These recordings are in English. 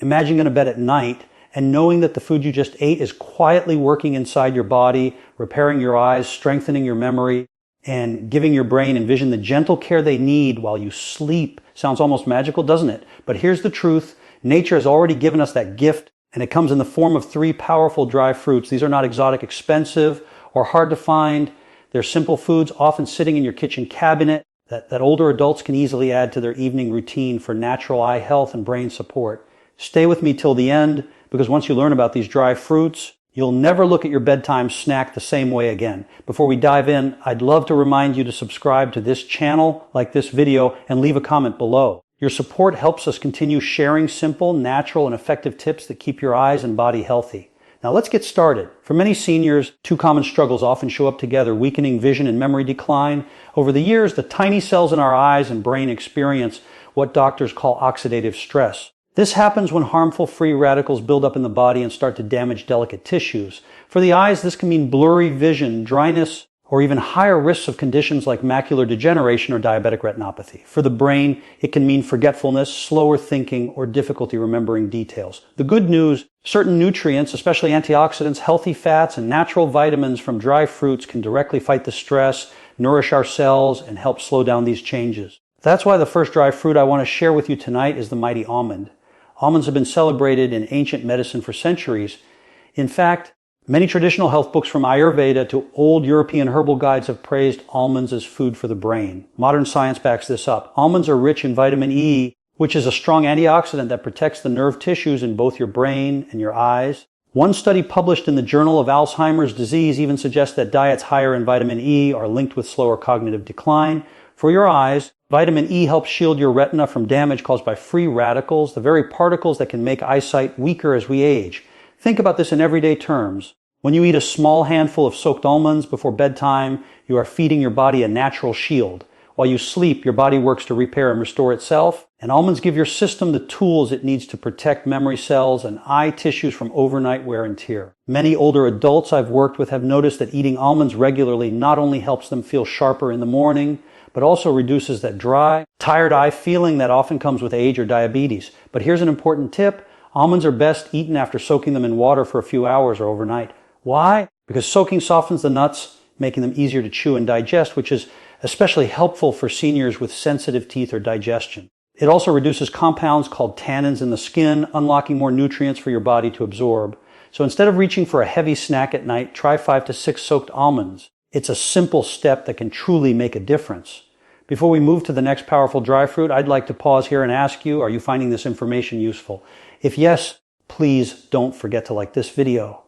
Imagine going to bed at night and knowing that the food you just ate is quietly working inside your body, repairing your eyes, strengthening your memory, and giving your brain and vision the gentle care they need while you sleep. Sounds almost magical, doesn't it? But here's the truth. Nature has already given us that gift, and it comes in the form of 3 powerful dry fruits. These are not exotic, expensive, or hard to find. They're simple foods, often sitting in your kitchen cabinet, that older adults can easily add to their evening routine for natural eye health and brain support. Stay with me till the end, because once you learn about these dry fruits, you'll never look at your bedtime snack the same way again. Before we dive in, I'd love to remind you to subscribe to this channel, like this video, and leave a comment below. Your support helps us continue sharing simple, natural, and effective tips that keep your eyes and body healthy. Now let's get started. For many seniors, 2 common struggles often show up together: weakening vision and memory decline. Over the years, the tiny cells in our eyes and brain experience what doctors call oxidative stress. This happens when harmful free radicals build up in the body and start to damage delicate tissues. For the eyes, this can mean blurry vision, dryness, or even higher risks of conditions like macular degeneration or diabetic retinopathy. For the brain, it can mean forgetfulness, slower thinking, or difficulty remembering details. The good news, certain nutrients, especially antioxidants, healthy fats, and natural vitamins from dry fruits can directly fight the stress, nourish our cells, and help slow down these changes. That's why the first dry fruit I want to share with you tonight is the mighty almond. Almonds have been celebrated in ancient medicine for centuries. In fact, many traditional health books from Ayurveda to old European herbal guides have praised almonds as food for the brain. Modern science backs this up. Almonds are rich in vitamin E, which is a strong antioxidant that protects the nerve tissues in both your brain and your eyes. One study published in the Journal of Alzheimer's Disease even suggests that diets higher in vitamin E are linked with slower cognitive decline. For your eyes, vitamin E helps shield your retina from damage caused by free radicals, the very particles that can make eyesight weaker as we age. Think about this in everyday terms. When you eat a small handful of soaked almonds before bedtime, you are feeding your body a natural shield. While you sleep, your body works to repair and restore itself, and almonds give your system the tools it needs to protect memory cells and eye tissues from overnight wear and tear. Many older adults I've worked with have noticed that eating almonds regularly not only helps them feel sharper in the morning, but also reduces that dry, tired eye feeling that often comes with age or diabetes. But here's an important tip. Almonds are best eaten after soaking them in water for a few hours or overnight. Why? Because soaking softens the nuts, making them easier to chew and digest, which is especially helpful for seniors with sensitive teeth or digestion. It also reduces compounds called tannins in the skin, unlocking more nutrients for your body to absorb. So instead of reaching for a heavy snack at night, try 5 to 6 soaked almonds. It's a simple step that can truly make a difference. Before we move to the next powerful dry fruit, I'd like to pause here and ask you, are you finding this information useful? If yes, please don't forget to like this video.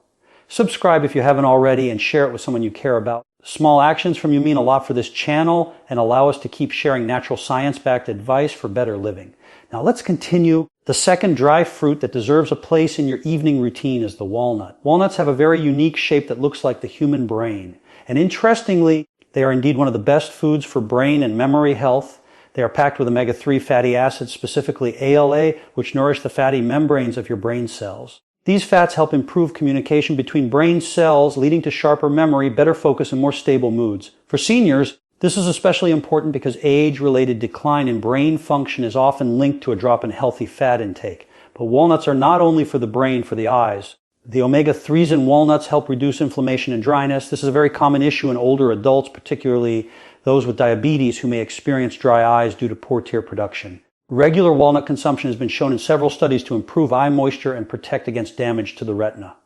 Subscribe if you haven't already and share it with someone you care about. Small actions from you mean a lot for this channel and allow us to keep sharing natural science-backed advice for better living. Now let's continue. The second dry fruit that deserves a place in your evening routine is the walnut. Walnuts have a very unique shape that looks like the human brain. And interestingly, they are indeed one of the best foods for brain and memory health. They are packed with omega-3 fatty acids, specifically ALA, which nourish the fatty membranes of your brain cells. These fats help improve communication between brain cells, leading to sharper memory, better focus, and more stable moods. For seniors, this is especially important because age-related decline in brain function is often linked to a drop in healthy fat intake. But walnuts are not only for the brain, for the eyes. The omega-3s in walnuts help reduce inflammation and dryness. This is a very common issue in older adults, particularly those with diabetes who may experience dry eyes due to poor tear production. Regular walnut consumption has been shown in several studies to improve eye moisture and protect against damage to the retina.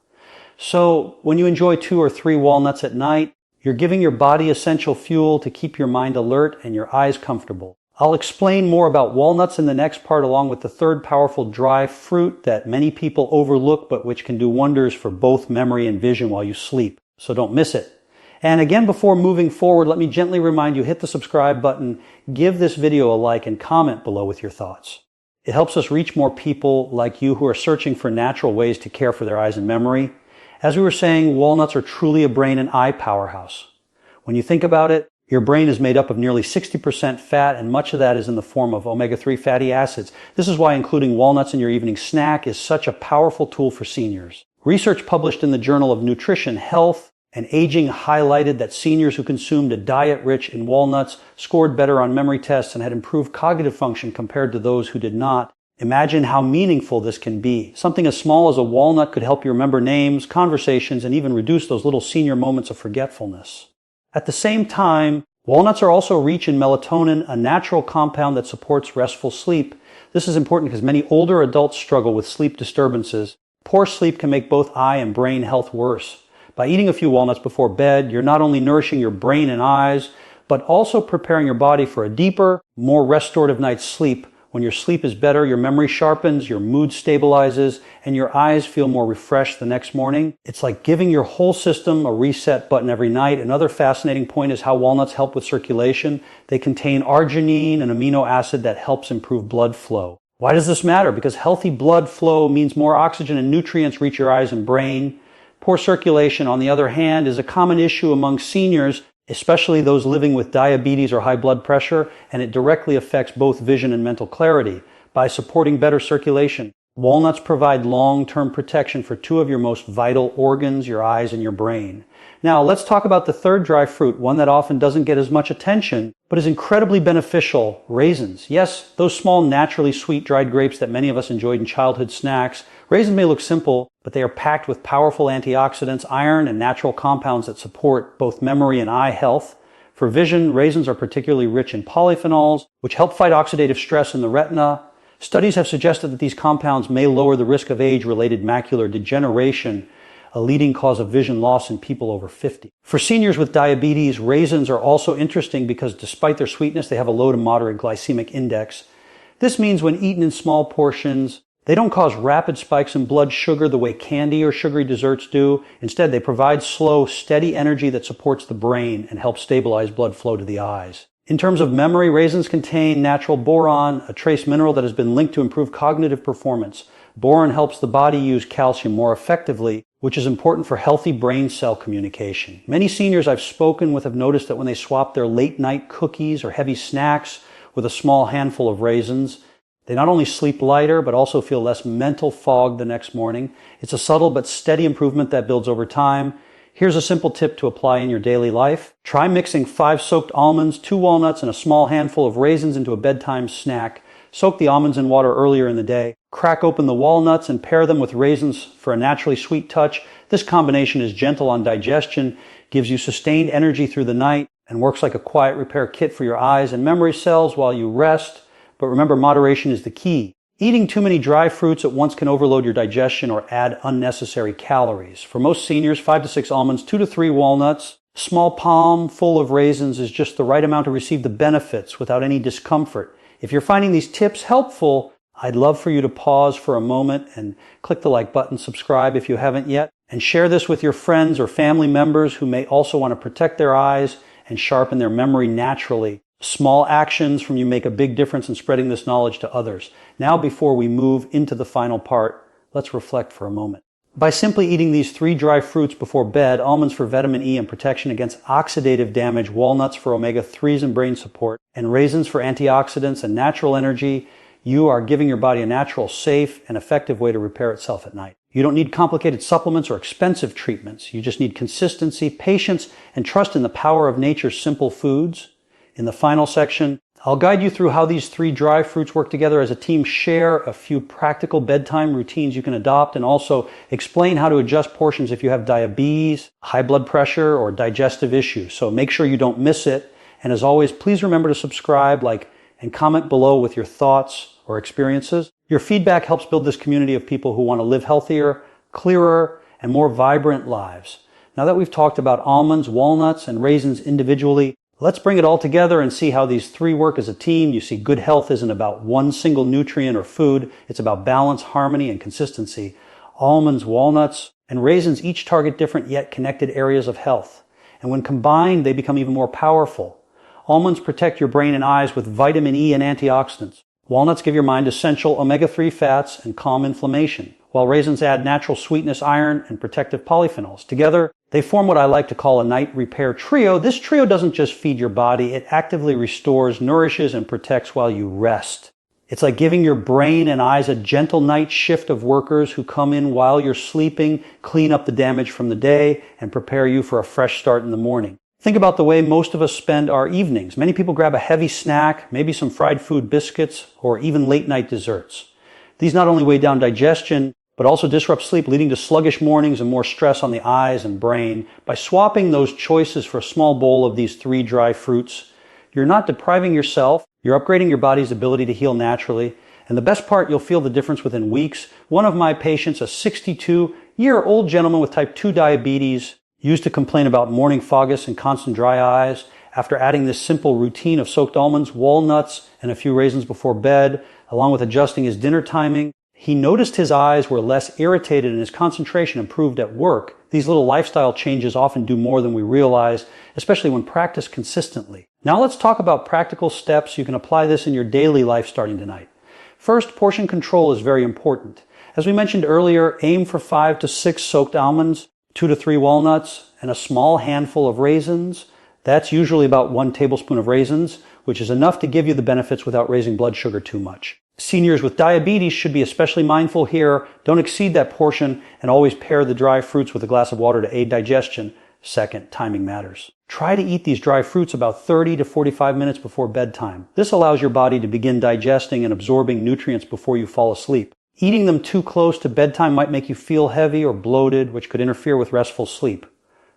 So, when you enjoy 2 or 3 walnuts at night, you're giving your body essential fuel to keep your mind alert and your eyes comfortable. I'll explain more about walnuts in the next part, along with the third powerful dry fruit that many people overlook but which can do wonders for both memory and vision while you sleep. So don't miss it. And again, before moving forward, let me gently remind you, hit the subscribe button, give this video a like, and comment below with your thoughts. It helps us reach more people like you who are searching for natural ways to care for their eyes and memory. As we were saying, walnuts are truly a brain and eye powerhouse. When you think about it, your brain is made up of nearly 60% fat, and much of that is in the form of omega-3 fatty acids. This is why including walnuts in your evening snack is such a powerful tool for seniors. Research published in the Journal of Nutrition, Health, and Aging highlighted that seniors who consumed a diet rich in walnuts scored better on memory tests and had improved cognitive function compared to those who did not. Imagine how meaningful this can be. Something as small as a walnut could help you remember names, conversations, and even reduce those little senior moments of forgetfulness. At the same time, walnuts are also rich in melatonin, a natural compound that supports restful sleep. This is important because many older adults struggle with sleep disturbances. Poor sleep can make both eye and brain health worse. By eating a few walnuts before bed, you're not only nourishing your brain and eyes, but also preparing your body for a deeper, more restorative night's sleep. When your sleep is better, your memory sharpens, your mood stabilizes, and your eyes feel more refreshed the next morning. It's like giving your whole system a reset button every night. Another fascinating point is how walnuts help with circulation. They contain arginine, an amino acid that helps improve blood flow. Why does this matter? Because healthy blood flow means more oxygen and nutrients reach your eyes and brain. Poor circulation, on the other hand, is a common issue among seniors, especially those living with diabetes or high blood pressure, and it directly affects both vision and mental clarity. By supporting better circulation, walnuts provide long-term protection for two of your most vital organs, your eyes and your brain. Now, let's talk about the third dry fruit, one that often doesn't get as much attention, but is incredibly beneficial: raisins. Yes, those small, naturally sweet dried grapes that many of us enjoyed in childhood snacks. Raisins may look simple, but they are packed with powerful antioxidants, iron, and natural compounds that support both memory and eye health. For vision, raisins are particularly rich in polyphenols, which help fight oxidative stress in the retina. Studies have suggested that these compounds may lower the risk of age-related macular degeneration, a leading cause of vision loss in people over 50. For seniors with diabetes, raisins are also interesting because despite their sweetness, they have a low to moderate glycemic index. This means when eaten in small portions, they don't cause rapid spikes in blood sugar the way candy or sugary desserts do. Instead, they provide slow, steady energy that supports the brain and helps stabilize blood flow to the eyes. In terms of memory, raisins contain natural boron, a trace mineral that has been linked to improve cognitive performance. Boron helps the body use calcium more effectively, which is important for healthy brain cell communication. Many seniors I've spoken with have noticed that when they swap their late-night cookies or heavy snacks with a small handful of raisins, they not only sleep lighter, but also feel less mental fog the next morning. It's a subtle but steady improvement that builds over time. Here's a simple tip to apply in your daily life. Try mixing 5 soaked almonds, 2 walnuts, and a small handful of raisins into a bedtime snack. Soak the almonds in water earlier in the day. Crack open the walnuts and pair them with raisins for a naturally sweet touch. This combination is gentle on digestion, gives you sustained energy through the night, and works like a quiet repair kit for your eyes and memory cells while you rest. But remember, moderation is the key. Eating too many dry fruits at once can overload your digestion or add unnecessary calories. For most seniors, 5 to 6 almonds, 2 to 3 walnuts, a small palm full of raisins is just the right amount to receive the benefits without any discomfort. If you're finding these tips helpful, I'd love for you to pause for a moment and click the like button, subscribe if you haven't yet, and share this with your friends or family members who may also want to protect their eyes and sharpen their memory naturally. Small actions from you make a big difference in spreading this knowledge to others. Now, before we move into the final part, let's reflect for a moment. By simply eating these 3 dry fruits before bed, almonds for vitamin E and protection against oxidative damage, walnuts for omega-3s and brain support, and raisins for antioxidants and natural energy, you are giving your body a natural, safe, and effective way to repair itself at night. You don't need complicated supplements or expensive treatments. You just need consistency, patience, and trust in the power of nature's simple foods. In the final section, I'll guide you through how these 3 dry fruits work together as a team, share a few practical bedtime routines you can adopt, and also explain how to adjust portions if you have diabetes, high blood pressure, or digestive issues. So make sure you don't miss it. And as always, please remember to subscribe, like, and comment below with your thoughts or experiences. Your feedback helps build this community of people who want to live healthier, clearer, and more vibrant lives. Now that we've talked about almonds, walnuts, and raisins individually, let's bring it all together and see how these 3 work as a team. You see, good health isn't about one single nutrient or food. It's about balance, harmony, and consistency. Almonds, walnuts, and raisins each target different yet connected areas of health. And when combined, they become even more powerful. Almonds protect your brain and eyes with vitamin E and antioxidants. Walnuts give your mind essential omega-3 fats and calm inflammation, while raisins add natural sweetness, iron, and protective polyphenols. Together, they form what I like to call a night repair trio. This trio doesn't just feed your body, it actively restores, nourishes, and protects while you rest. It's like giving your brain and eyes a gentle night shift of workers who come in while you're sleeping, clean up the damage from the day, and prepare you for a fresh start in the morning. Think about the way most of us spend our evenings. Many people grab a heavy snack, maybe some fried food biscuits, or even late night desserts. These not only weigh down digestion, but also disrupt sleep, leading to sluggish mornings and more stress on the eyes and brain. By swapping those choices for a small bowl of these 3 dry fruits, you're not depriving yourself, you're upgrading your body's ability to heal naturally. And the best part, you'll feel the difference within weeks. One of my patients, a 62-year-old gentleman with type 2 diabetes, used to complain about morning fogginess and constant dry eyes. After adding this simple routine of soaked almonds, walnuts, and a few raisins before bed, along with adjusting his dinner timing, he noticed his eyes were less irritated and his concentration improved at work. These little lifestyle changes often do more than we realize, especially when practiced consistently. Now let's talk about practical steps. You can apply this in your daily life starting tonight. First, portion control is very important. As we mentioned earlier, aim for 5 to 6 soaked almonds, 2 to 3 walnuts, and a small handful of raisins. That's usually about 1 tablespoon of raisins, which is enough to give you the benefits without raising blood sugar too much. Seniors with diabetes should be especially mindful here. Don't exceed that portion, and always pair the dry fruits with a glass of water to aid digestion. Second, timing matters. Try to eat these dry fruits about 30 to 45 minutes before bedtime. This allows your body to begin digesting and absorbing nutrients before you fall asleep. Eating them too close to bedtime might make you feel heavy or bloated, which could interfere with restful sleep.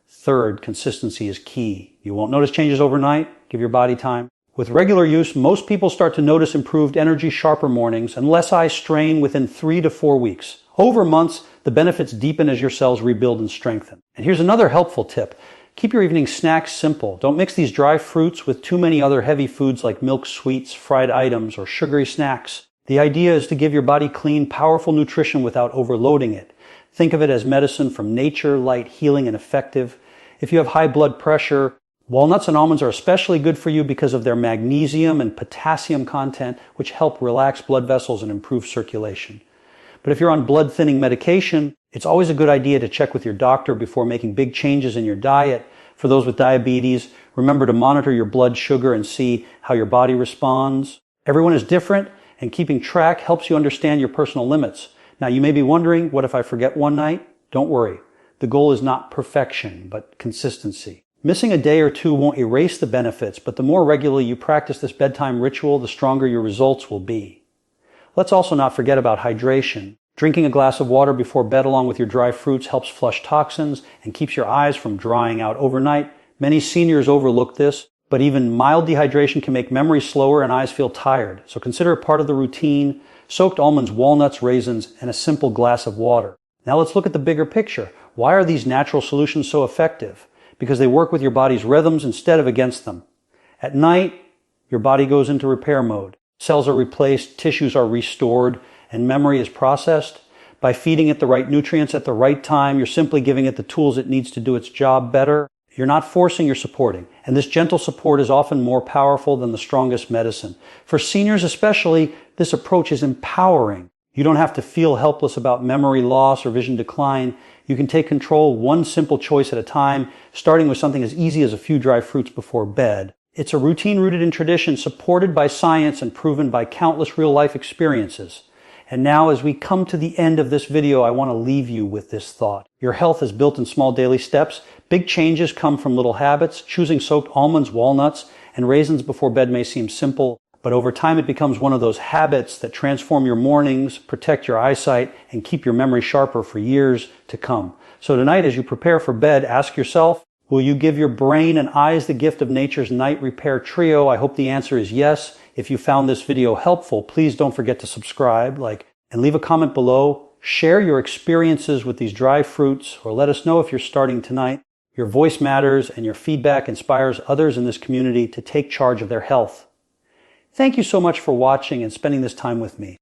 Third, consistency is key. You won't notice changes overnight. Give your body time. With regular use, most people start to notice improved energy, sharper mornings, and less eye strain within 3 to 4 weeks. Over months, the benefits deepen as your cells rebuild and strengthen. And here's another helpful tip. Keep your evening snacks simple. Don't mix these dry fruits with too many other heavy foods like milk, sweets, fried items, or sugary snacks. The idea is to give your body clean, powerful nutrition without overloading it. Think of it as medicine from nature, light, healing, and effective. If you have high blood pressure, walnuts and almonds are especially good for you because of their magnesium and potassium content, which help relax blood vessels and improve circulation. But if you're on blood thinning medication, it's always a good idea to check with your doctor before making big changes in your diet. For those with diabetes, remember to monitor your blood sugar and see how your body responds. Everyone is different, and keeping track helps you understand your personal limits. Now, you may be wondering, what if I forget one night? Don't worry. The goal is not perfection, but consistency. Missing a day or two won't erase the benefits, but the more regularly you practice this bedtime ritual, the stronger your results will be. Let's also not forget about hydration. Drinking a glass of water before bed along with your dry fruits helps flush toxins and keeps your eyes from drying out overnight. Many seniors overlook this, but even mild dehydration can make memory slower and eyes feel tired. So consider it part of the routine: soaked almonds, walnuts, raisins, and a simple glass of water. Now let's look at the bigger picture. Why are these natural solutions so effective? Because they work with your body's rhythms instead of against them. At night, your body goes into repair mode. Cells are replaced, tissues are restored, and memory is processed. By feeding it the right nutrients at the right time, you're simply giving it the tools it needs to do its job better. You're not forcing, you're supporting. And this gentle support is often more powerful than the strongest medicine. For seniors especially, this approach is empowering. You don't have to feel helpless about memory loss or vision decline. You can take control one simple choice at a time, starting with something as easy as a few dry fruits before bed. It's a routine rooted in tradition, supported by science and proven by countless real-life experiences. And now, as we come to the end of this video, I want to leave you with this thought. Your health is built in small daily steps. Big changes come from little habits. Choosing soaked almonds, walnuts, and raisins before bed may seem simple, but over time it becomes one of those habits that transform your mornings, protect your eyesight, and keep your memory sharper for years to come. So tonight, as you prepare for bed, ask yourself, will you give your brain and eyes the gift of nature's night repair trio? I hope the answer is yes. If you found this video helpful, please don't forget to subscribe, like, and leave a comment below. Share your experiences with these dry fruits, or let us know if you're starting tonight. Your voice matters, and your feedback inspires others in this community to take charge of their health. Thank you so much for watching and spending this time with me.